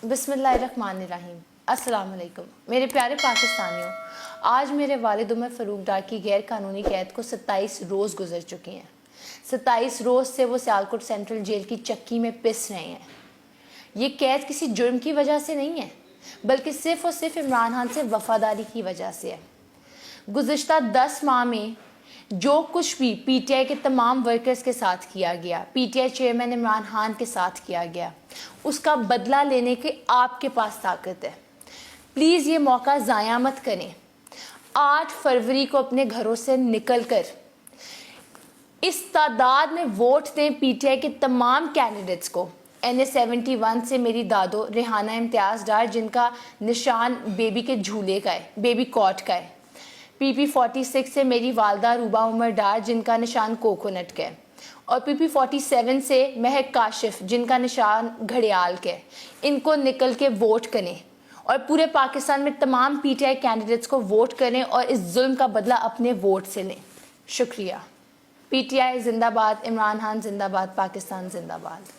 بسم اللہ الرحمن الرحیم۔ السلام علیکم میرے پیارے پاکستانیوں، آج میرے والد عمر فاروق ڈار کی غیر قانونی قید کو 27 روز گزر چکے ہیں۔ 27 روز سے وہ سیالکوٹ سینٹرل جیل کی چکی میں پس رہے ہیں۔ یہ قید کسی جرم کی وجہ سے نہیں ہے، بلکہ صرف اور صرف عمران خان سے وفاداری کی وجہ سے ہے۔ گزشتہ 10 ماہ میں جو کچھ بھی پی ٹی آئی کے تمام ورکرز کے ساتھ کیا گیا، P T I chairman Imran Khan کے ساتھ کیا گیا، اس کا بدلہ لینے کے آپ کے پاس طاقت ہے۔ پلیز یہ موقع ضائع مت کریں۔ 8 فروری کو اپنے گھروں سے نکل کر اس تعداد میں ووٹ دیں پی ٹی آئی کے تمام کینڈیڈیٹس کو۔ NA-71 سے میری دادو ریحانہ امتیاز ڈار، جن کا نشان بیبی کے جھولے کا ہے، بیبی کاٹ کا ہے۔ PP-46 سے میری والدہ روبہ عمر ڈار، جن کا نشان کوکونٹ کا ہے، اور PP-47 سے مہک کاشف، جن کا نشان گھڑیال کا ہے۔ ان کو نکل کے ووٹ کریں اور پورے پاکستان میں تمام پی ٹی آئی کینڈیڈیٹس کو ووٹ کریں اور اس ظلم کا بدلہ اپنے ووٹ سے لیں۔ شکریہ۔ پی ٹی آئی زندہ باد، عمران خان زندہ باد، پاکستان زندہ باد۔